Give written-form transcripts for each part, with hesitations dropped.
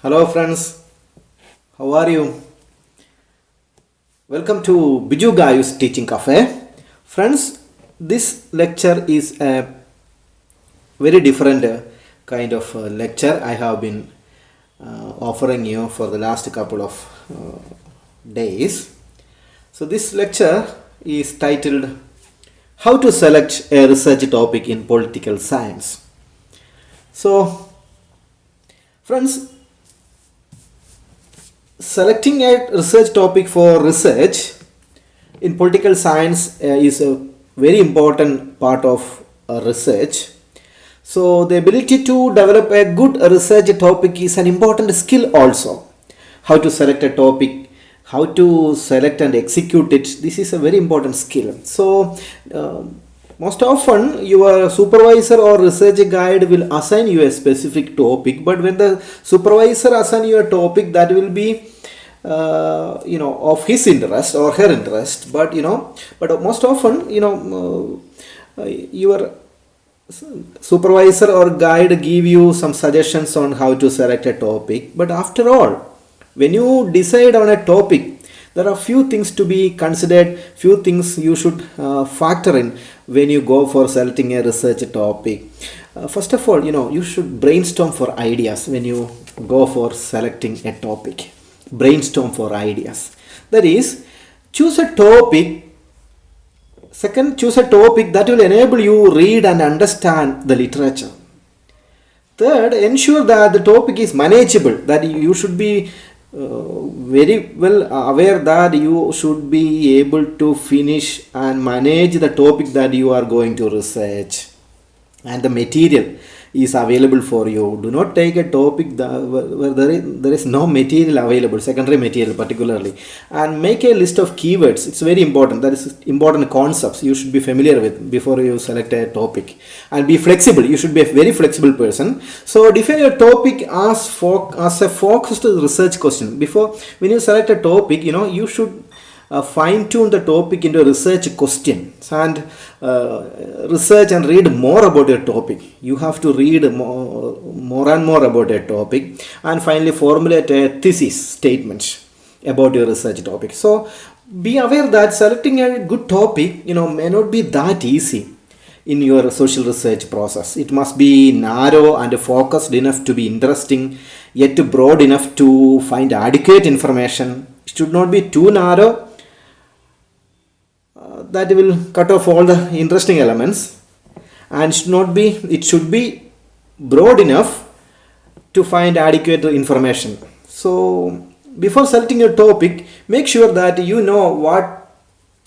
Hello friends, how are you? Welcome to Biju Gayu's Teaching Cafe. Friends, this lecture is a very different kind of lecture I have been offering you for the last couple of days. So this lecture is titled How to Select a Research Topic in Political Science. So friends, selecting a research topic for research in political science is a very important part of research. So the ability to develop a good research topic is an important skill also. How to select a topic, how to select and execute it, this is a very important skill. So most often your supervisor or research guide will assign you a specific topic, but when the supervisor assign you a topic, that will be of his interest or her interest, but most often your supervisor or guide give you some suggestions on how to select a topic. But after all, when you decide on a topic, there are few things to be considered, few things you should factor in when you go for selecting a research topic. First of all, you should brainstorm for ideas when you go for selecting a topic. Brainstorm for ideas. That is, choose a topic. Second, choose a topic that will enable you read and understand the literature. Third, ensure that the topic is manageable, that you should be very well aware that you should be able to finish and manage the topic that you are going to research, and the material is available for you. Do not take a topic where there is no material available, secondary material particularly, and make a list of keywords. It's very important. That is important concepts you should be familiar with before you select a topic, and be flexible. You should be a very flexible person. So define your topic as a focused research question. When you select a topic, you should fine-tune the topic into a research questions and research and read more about your topic. You have to read more and more about a topic, and finally formulate a thesis statement about your research topic. So be aware that selecting a good topic may not be that easy in your social research process. It must be narrow and focused enough to be interesting, yet broad enough to find adequate information. It should not be too narrow that will cut off all the interesting elements, and it should be broad enough to find adequate information. So before selecting your topic, make sure that you know what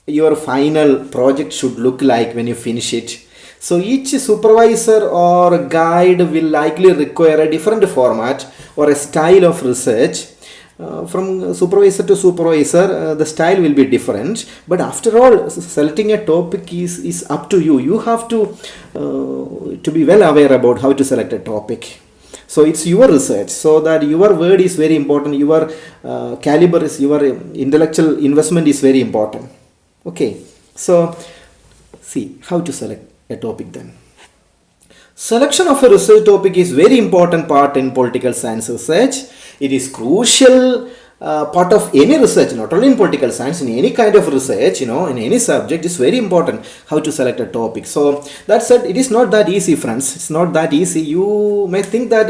your final project should look like when you finish it. So each supervisor or guide will likely require a different format or a style of research. From supervisor to supervisor, the style will be different, but after all, selecting a topic is up to you. You have to be well aware about how to select a topic. So it's your research, so that your word is very important, your caliber is, your intellectual investment is very important. Okay, so see how to select a topic then. Selection of a research topic is very important part in political science research. It is crucial part of any research, not only in political science, in any kind of research, in any subject. It's very important how to select a topic. So that said, it is not that easy, friends. It's not that easy. You may think that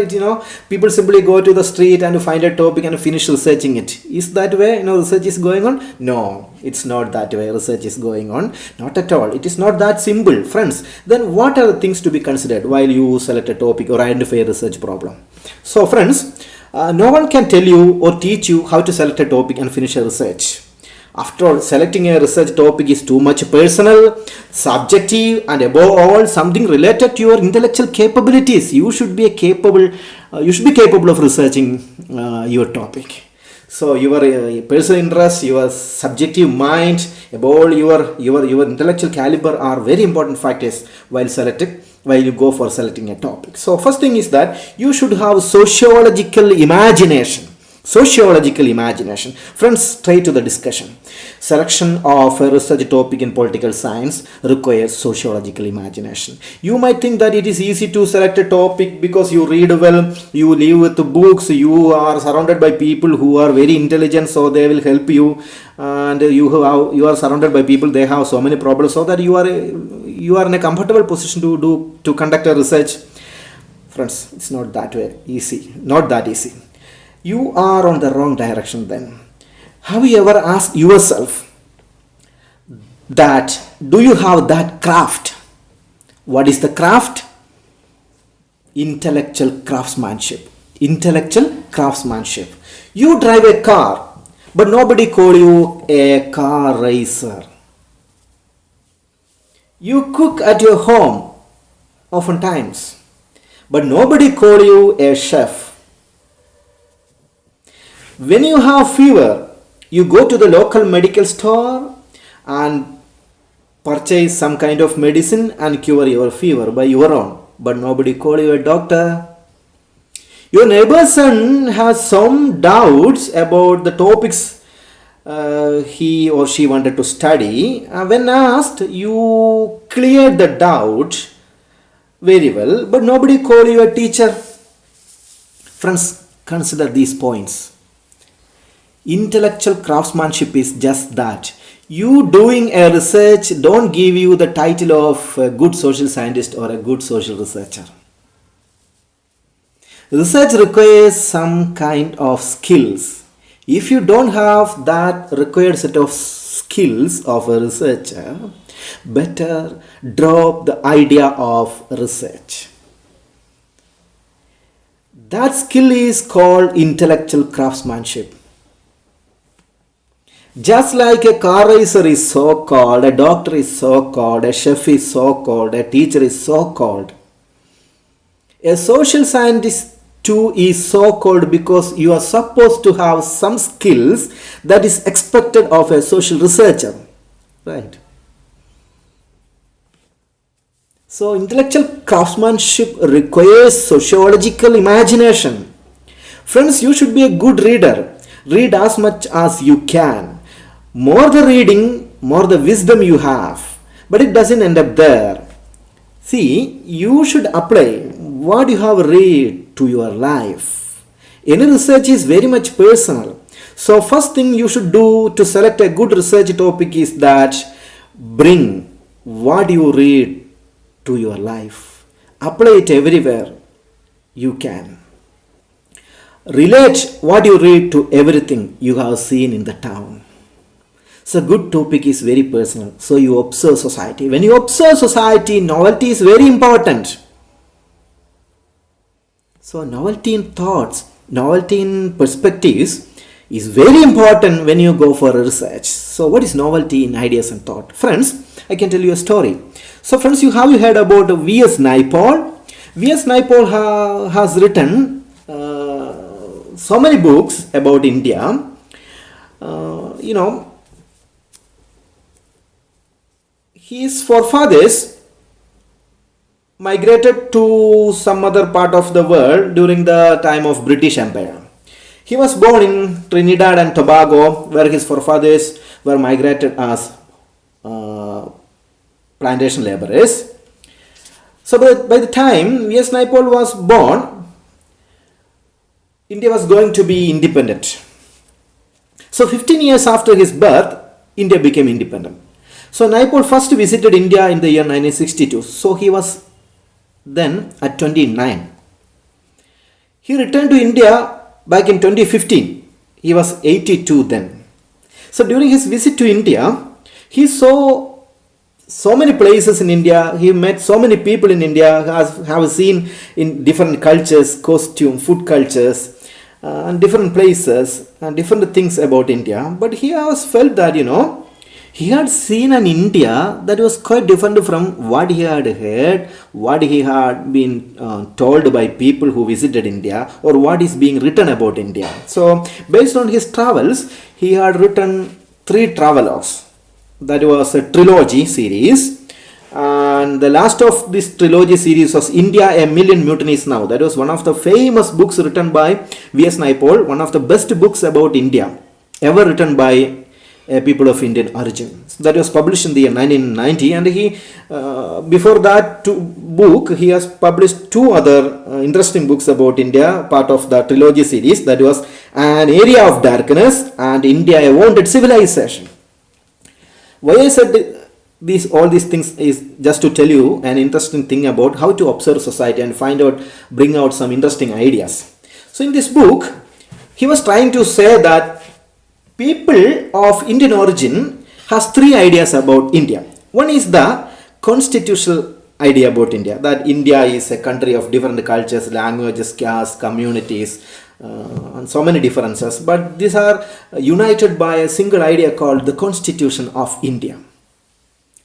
people simply go to the street and find a topic and finish researching it. Is that way research is going on? No, it's not that way research is going on. Not at all. It is not that simple, friends. Then what are the things to be considered while you select a topic or identify a research problem? So friends, no one can tell you or teach you how to select a topic and finish a research. After all, selecting a research topic is too much personal, subjective, and above all, something related to your intellectual capabilities. You should be capable of researching your topic. So your personal interest, your subjective mind, above all, your intellectual caliber are very important factors while you go for selecting a topic. So first thing is that you should have sociological imagination. Sociological imagination. Friends, straight to the discussion. Selection of a research topic in political science requires sociological imagination. You might think that it is easy to select a topic because you read well, you live with the books, you are surrounded by people who are very intelligent, so they will help you, and you are surrounded by people, they have so many problems, so that you are in a comfortable position to conduct a research. Friends, it's not that way easy. Not that easy. You are on the wrong direction then. Have you ever asked yourself that do you have that craft? What is the craft? Intellectual craftsmanship. Intellectual craftsmanship. You drive a car, but nobody call you a car racer. You cook at your home oftentimes, but nobody call you a chef. When you have fever, you go to the local medical store and purchase some kind of medicine and cure your fever by your own, but nobody call you a doctor. Your neighbor's son has some doubts about the topics he or she wanted to study. When asked, you cleared the doubt very well, but nobody call you a teacher. Friends, consider these points. Intellectual craftsmanship is just that. You doing a research don't give you the title of a good social scientist or a good social researcher. Research requires some kind of skills. If you don't have that required set of skills of a researcher, better drop the idea of research. That skill is called intellectual craftsmanship. Just like a car racer is so called, a doctor is so called, a chef is so called, a teacher is so called, a social scientist too is so called because you are supposed to have some skills that is expected of a social researcher. Right? So intellectual craftsmanship requires sociological imagination. Friends, you should be a good reader. Read as much as you can. More the reading, more the wisdom you have. But it doesn't end up there. See, you should apply what you have read to your life. Any research is very much personal. So first thing you should do to select a good research topic is that bring what you read to your life. Apply it everywhere you can. Relate what you read to everything you have seen in the town. So good topic is very personal. So you observe society. When you observe society, novelty is very important. So novelty in thoughts, novelty in perspectives is very important when you go for a research. So what is novelty in ideas and thought? Friends, I can tell you a story. So friends, you heard about V.S. Naipaul. V.S. Naipaul has written so many books about India. His forefathers migrated to some other part of the world during the time of British Empire. He was born in Trinidad and Tobago, where his forefathers were migrated as plantation laborers. So by the time V.S. Naipaul was born, India was going to be independent. So 15 years after his birth, India became independent. So Naipaul first visited India in the year 1962. So he was then at 29. He returned to India back in 2015. He was 82 then. So during his visit to India, he saw so many places in India. He met so many people in India, have seen in different cultures, costume, food cultures, and different places and different things about India. But he has felt that, he had seen an India that was quite different from what he had heard, what he had been told by people who visited India, or what is being written about India. So based on his travels, he had written 3 travelogues. That was a trilogy series, And the last of this trilogy series was India, A Million Mutinies Now. That was one of the famous books written by V.S. Naipaul, one of the best books about India ever written by people of Indian origin. So that was published in the year 1990, and he before that book he has published two other interesting books about India, part of the trilogy series. That was An Area of Darkness and India, A Wounded Civilization. Why I said all these things is just to tell you an interesting thing about how to observe society and bring out some interesting ideas. So in this book, he was trying to say that people of Indian origin has three ideas about India. One is the constitutional idea about India, that India is a country of different cultures, languages, castes, communities, and so many differences, but these are united by a single idea called the Constitution of India,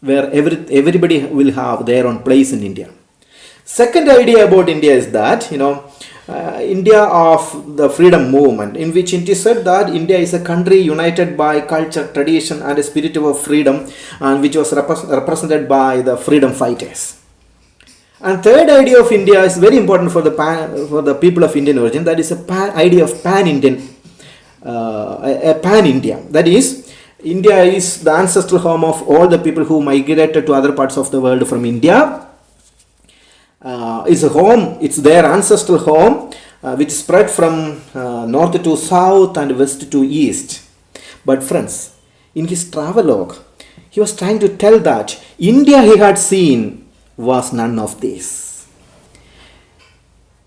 where everybody will have their own place in India. Second idea about India is that, India of the freedom movement, in which it is said that India is a country united by culture, tradition and a spirit of freedom, and which was represented by the freedom fighters. And third idea of India is very important for the people of Indian origin. That is idea of pan-Indian, a pan-India. That is, India is the ancestral home of all the people who migrated to other parts of the world from India. It's a home, it's their ancestral home, which spread from north to south and west to east. But friends, in his travelogue, he was trying to tell that India he had seen was none of this.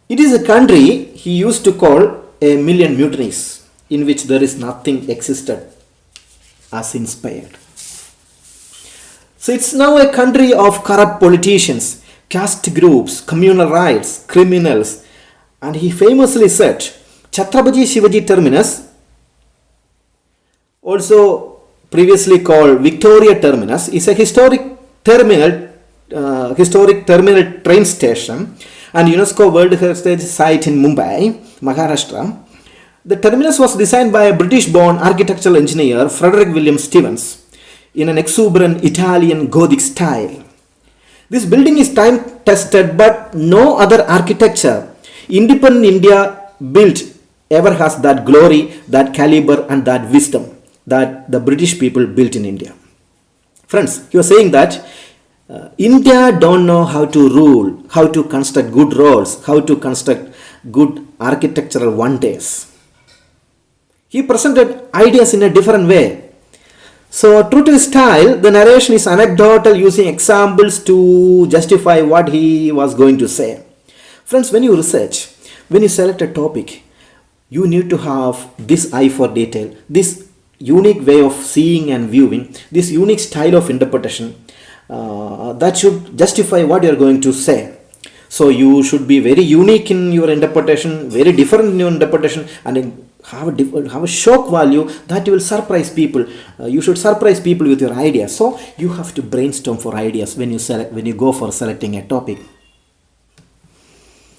It is a country he used to call a million mutinies, in which there is nothing existed as inspired. So it's now a country of corrupt politicians, caste groups, communal rights, criminals, and he famously said, Chhatrapati Shivaji Terminus, also previously called Victoria Terminus, is a historic terminal train station and UNESCO World Heritage Site in Mumbai, Maharashtra. The terminus was designed by a British-born architectural engineer, Frederick William Stevens, in an exuberant Italian Gothic style. This building is time-tested, but no other architecture independent India built ever has that glory, that caliber and that wisdom that the British people built in India. Friends, he was saying that India don't know how to rule, how to construct good roads, how to construct good architectural wonders. He presented ideas in a different way. So true to his style, the narration is anecdotal, using examples to justify what he was going to say. Friends, when you research, when you select a topic, you need to have this eye for detail, this unique way of seeing and viewing, this unique style of interpretation that should justify what you are going to say. So you should be very unique in your interpretation, very different in your interpretation, and have a shock value that you will surprise people. You should surprise people with your ideas. So you have to brainstorm for ideas when you go for selecting a topic.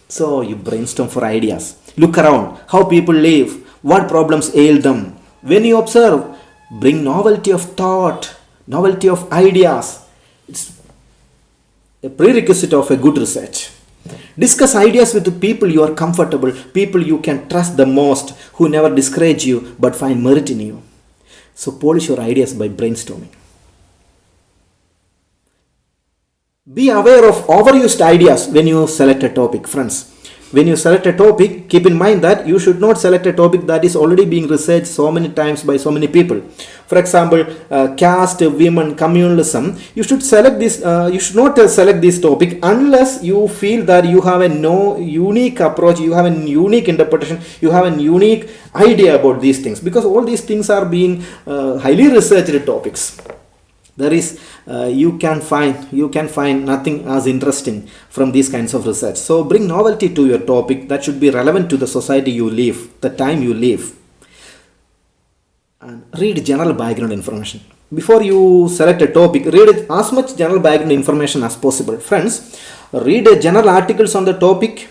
So you brainstorm for ideas. Look around how people live, what problems ail them. When you observe, bring novelty of thought, novelty of ideas. It's a prerequisite of a good research. Discuss ideas with the people you are comfortable, people you can trust the most, who never discourage you but find merit in you. So polish your ideas by brainstorming. Be aware of overused ideas when you select a topic, friends. When you select a topic, keep in mind that you should not select a topic that is already being researched so many times by so many people. For example, caste, women, communalism. You should select this. You should not select this topic unless you feel that you have a unique approach, you have a unique interpretation, you have a unique idea about these things. Because all these things are being highly researched topics. There is you can find nothing as interesting from these kinds of research. So bring novelty to your topic that should be relevant to the society you live, the time you live. And read general background information. Before you select a topic, read as much general background information as possible. Friends, read general articles on the topic.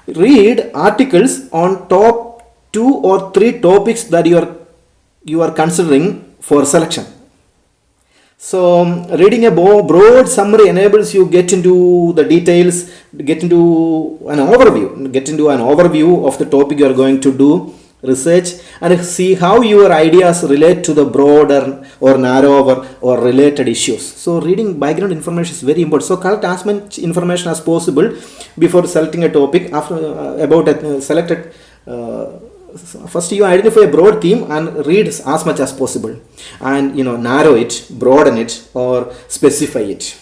Read articles on top 2 or 3 topics that you are considering for selection. So reading a broad summary enables you get into the details, get into an overview of the topic you are going to do research, and see how your ideas relate to the broader or narrower or related issues. So reading background information is very important. So collect as much information as possible before selecting a topic. After about a selected first you identify a broad theme and read as much as possible, and narrow it, broaden it, or specify it.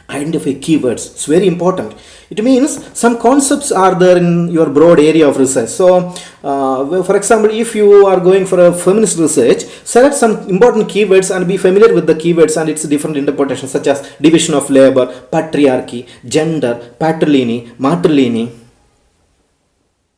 Identify keywords. It's very important. It means some concepts are there in your broad area of research. So for example, if you are going for a feminist research, select some important keywords and be familiar with the keywords and its different interpretations, such as division of labor, patriarchy, gender, matrilineal.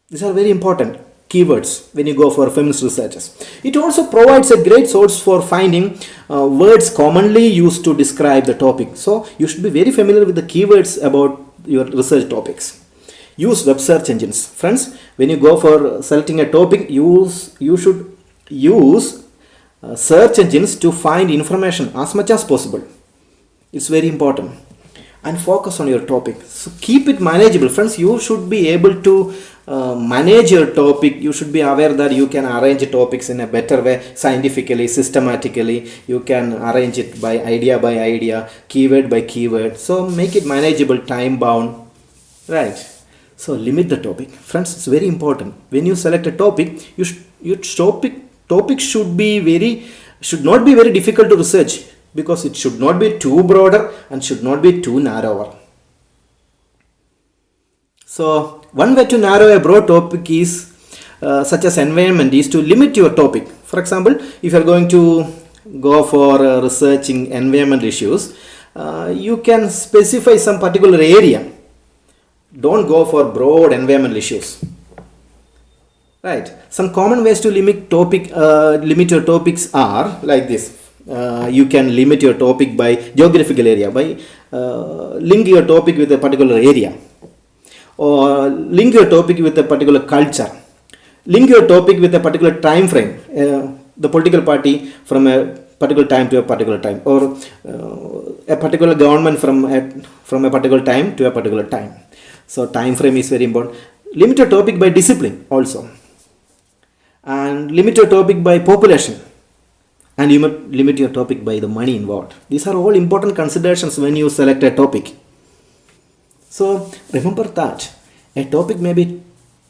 These are very important keywords when you go for feminist researches. It also provides a great source for finding words commonly used to describe the topic. So you should be very familiar with the keywords about your research topics. Use web search engines. Friends, when you go for selecting a topic, you should use search engines to find information as much as possible. It's very important. And focus on your topic. So keep it manageable. Friends, you should be able to manage your topic. You should be aware that you can arrange topics in a better way, scientifically, systematically. You can arrange it by idea, keyword by keyword. So make it manageable, time bound. Right. So limit the topic. Friends, it's very important. When you select a topic, your topic should not be very difficult to research, because it should not be too broader and should not be too narrower. So one way to narrow a broad topic is such as environment is to limit your topic. For example, if you are going to go for researching environment issues, you can specify some particular area. Don't go for broad environmental issues. Right. Some common ways to limit your topics are like this. You can limit your topic by geographical area, by link your topic with a particular area, or link your topic with a particular culture, link your topic with a particular time frame, the political party from a particular time to a particular time, or a particular government from a particular time to a particular time. So time frame is very important. Limit your topic by discipline also, and limit your topic by population, and you must limit your topic by the money involved. These are all important considerations when you select a topic. So remember that a topic may be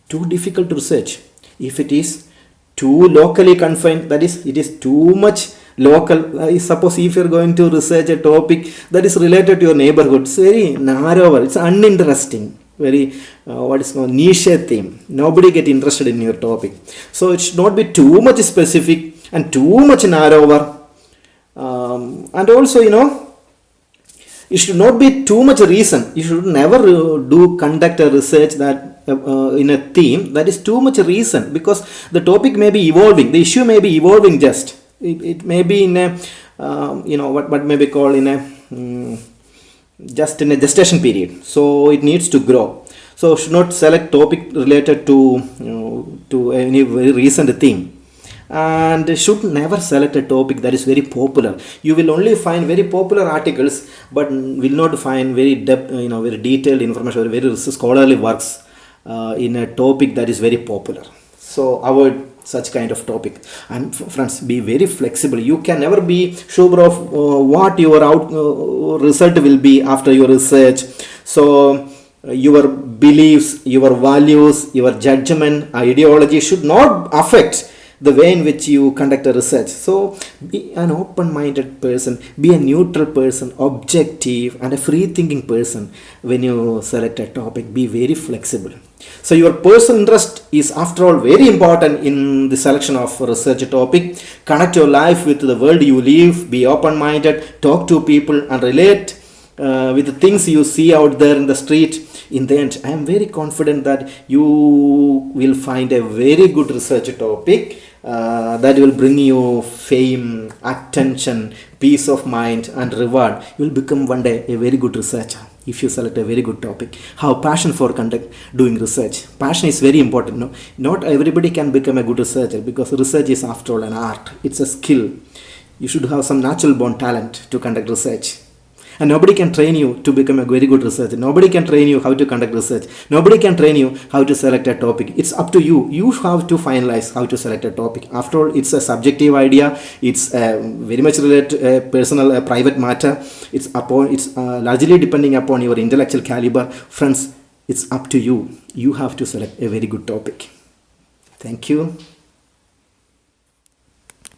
too difficult to research if it is too locally confined, that is, it is too much local. Suppose if you are going to research a topic that is related to your neighborhood, it's very narrower, it's uninteresting, very what is called niche theme. Nobody get interested in your topic. So it should not be too much specific and too much narrower, and also it should not be too much recent. You should never conduct a research that in a theme that is too much recent, because the topic may be evolving, the issue may be evolving. Just it may be in a what may be called in a just in a gestation period, so it needs to grow. So should not select topic related to any very recent theme, and should never select a topic that is very popular. You will only find very popular articles, but will not find very very detailed information or very scholarly works in a topic that is very popular. So avoid such kind of topic. And friends, be very flexible. You can never be sure of what your result will be after your research. So your beliefs, your values, your judgment, ideology should not affect the way in which you conduct a research. So be an open-minded person, be a neutral person, objective and a free-thinking person when you select a topic. Be very flexible. So your personal interest is after all very important in the selection of a research topic. Connect your life with the world you live, be open-minded, talk to people and relate with the things you see out there in the street. In the end, I am very confident that you will find a very good research topic that will bring you fame, attention, peace of mind and reward. You will become one day a very good researcher if you select a very good topic. Have passion for doing research. Passion is very important. No? Not everybody can become a good researcher, because research is after all an art. It's a skill. You should have some natural born talent to conduct research. And nobody can train you to become a very good researcher. Nobody can train you how to conduct research. Nobody can train you how to select a topic. It's up to you. You have to finalize how to select a topic. After all, it's a subjective idea. It's very much related to personal, private matter. It's largely depending upon your intellectual caliber. Friends, it's up to you. You have to select a very good topic. Thank you.